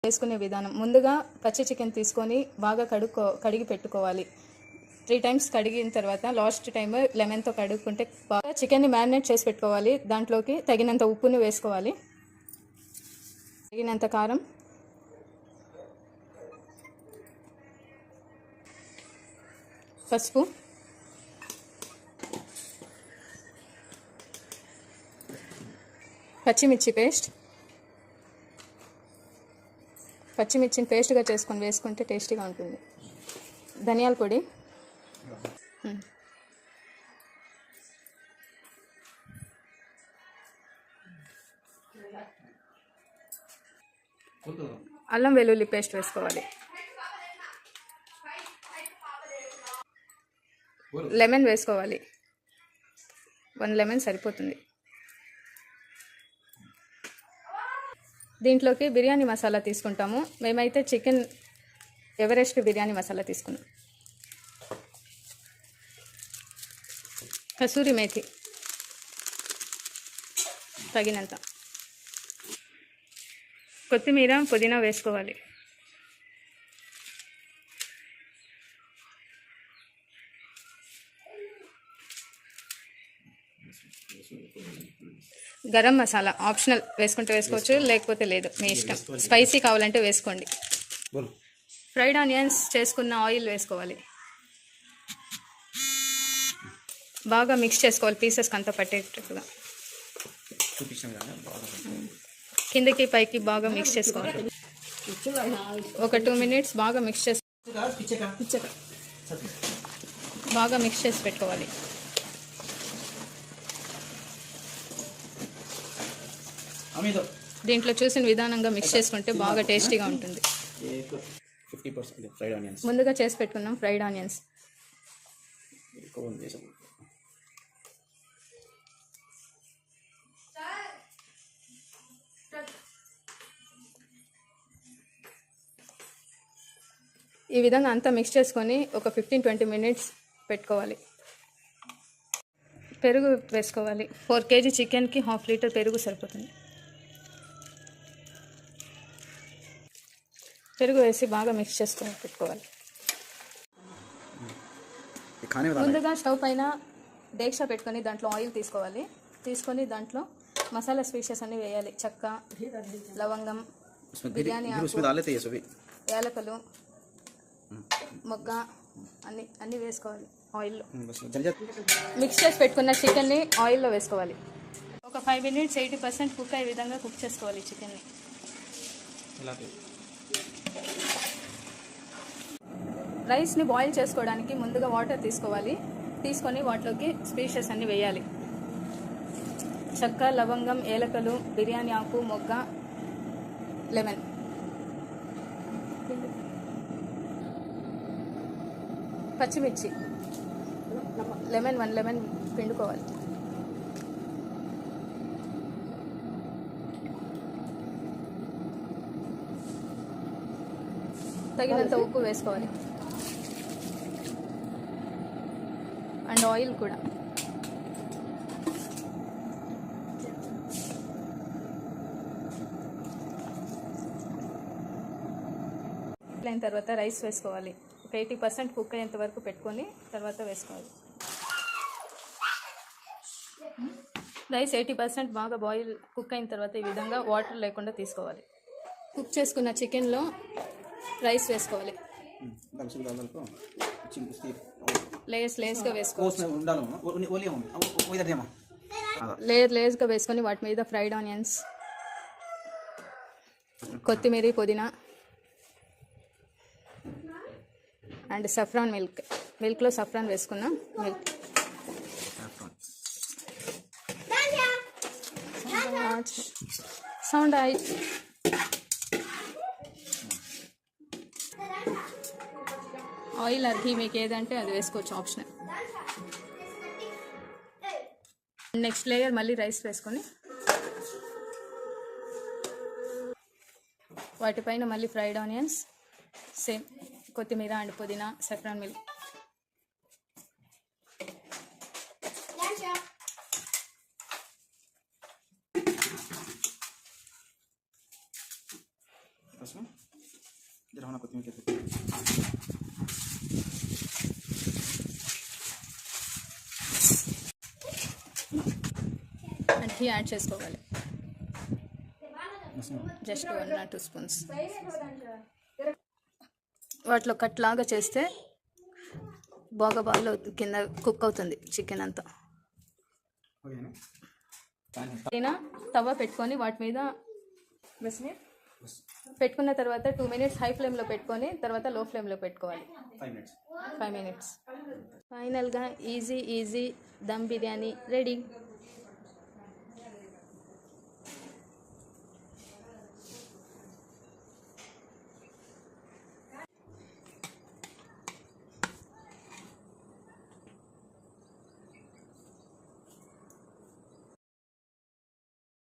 చేసుకునే విధానం ముందుగా పచ్చి చికెన్ తీసుకొని బాగా కడిగి పెట్టుకోవాలి. 3 times కడిగిన తర్వాత లాస్ట్ టైం లెమన్తో కడుక్కుంటే బాగా చికెన్ని మ్యారినేట్ చేసి పెట్టుకోవాలి. దాంట్లోకి తగినంత ఉప్పుని వేసుకోవాలి, తగినంత కారం, పసుపు, పచ్చిమిర్చి పేస్ట్. పచ్చిమిర్చిని పేస్ట్గా చేసుకొని వేసుకుంటే టేస్టీగా ఉంటుంది. ధనియాల పొడి, అల్లం వెల్లుల్లి పేస్ట్ వేసుకోవాలి, లెమన్ వేసుకోవాలి. 1 లెమన్ సరిపోతుంది. దీంట్లోకి బిర్యానీ మసాలా తీసుకుంటాము. మేమైతే చికెన్ ఎవరెస్ట్ బిర్యానీ మసాలా తీసుకున్నాం. కసూరి మేథి తగినంత, కొత్తిమీర, పుదీనా వేసుకోవాలి. గరం మసాలా ఆప్షనల్, వేసుకుంటే వేసుకోవచ్చు, లేకపోతే లేదు, మీ ఇష్టం. స్పైసీ కావాలంటే వేసుకోండి. ఫ్రైడ్ ఆనియన్స్ చేసుకున్న ఆయిల్ వేసుకోవాలి. బాగా మిక్స్ చేసుకోవాలి, పీసెస్కి అంతా పట్టేటట్టుగా. కిందకి పైకి బాగా మిక్స్ చేసుకోవాలి. ఒక 2 minutes బాగా మిక్స్ చేసి పెట్టుకోవాలి. దీంట్లో చూసిన విధానంగా మిక్స్ చేసుకుంటే బాగా టేస్టీగా ఉంటుంది. ముందుగా చేసి పెట్టుకున్నాం ఫ్రైడ్ ఆనియన్స్. ఈ విధంగా అంతా మిక్స్ చేసుకొని ఒక 15-20 minutes పెట్టుకోవాలి. పెరుగు వేసుకోవాలి. 4 kg చికెన్కి 1/2 లీటర్ పెరుగు సరిపోతుంది. పెరుగు వేసి బాగా మిక్స్ చేసుకొని పెట్టుకోవాలి. ముందుగా స్టవ్ పైన డేక్షా పెట్టుకొని దాంట్లో ఆయిల్ తీసుకొని దాంట్లో మసాలా స్పైసెస్ అన్నీ వేయాలి. చెక్క, లవంగం, బిర్యానీ ఆకు, యాలకులు, మొగ్గ అన్నీ వేసుకోవాలి. ఆయిల్లో మిక్స్ చేసి పెట్టుకున్న చికెన్ని ఆయిల్లో వేసుకోవాలి. ఒక 5 minutes 80% కుక్ అయ్యే విధంగా కుక్ చేసుకోవాలి చికెన్ని. రైస్ని బాయిల్ చేసుకోవడానికి ముందుగా వాటర్ తీసుకొని వాటిలోకి స్పైసెస్ అన్నీ వేయాలి. చెక్క, లవంగం, ఏలకలు, బిర్యానీ ఆకు, మొగ్గ, లెమన్, పచ్చిమిర్చి, లెమన్ 1 లెమన్ పిండుకోవాలి. తగినంత ఉప్పు వేసుకోవాలి. అండ్ ఆయిల్ కూడా. అయిన తర్వాత రైస్ వేసుకోవాలి. ఒక 80% కుక్ అయ్యేంత వరకు పెట్టుకొని తర్వాత వేసుకోవాలి. రైస్ 80% బాగా కుక్ అయిన తర్వాత ఈ విధంగా వాటర్ లేకుండా తీసుకోవాలి. కుక్ చేసుకున్న చికెన్లో రైస్ వేసుకోవాలి. లేయర్స్గా వేసుకోవాలి. లేయర్స్గా వేసుకొని వాటి మీద ఫ్రైడ్ ఆనియన్స్, కొత్తిమీర, పుదీనా అండ్ సఫ్రాన్ మిల్క్లో సఫ్రాన్ వేసుకున్నాం. సౌండ్ ఆయిల్ అది మీకు ఏదంటే అది వేసుకోవచ్చు, ఆప్షనల్. నెక్స్ట్ లేయర్ మళ్ళీ రైస్ వేసుకొని వాటిపైన మళ్ళీ ఫ్రైడ్ ఆనియన్స్, సేమ్ కొత్తిమీర అండ్ పుదీనా, saffron milk. This one? And ghee add చేసుకోవాలి, జస్ట్ 1 or 2 స్పూన్స్. వాటిలో కట్ లాగా చేస్తే బాగా బాగా కింద కుక్ అవుతుంది చికెన్ అంతా. అయినా తవ్వ పెట్టుకొని వాటి మీద పెట్టుకున్న తర్వాత 2 minutes హై ఫ్లేమ్లో పెట్టుకొని తర్వాత లో ఫ్లేమ్లో పెట్టుకోవాలి. 5 minutes. ఫైనల్గా ఈజీ దమ్ బిర్యానీ రెడీ.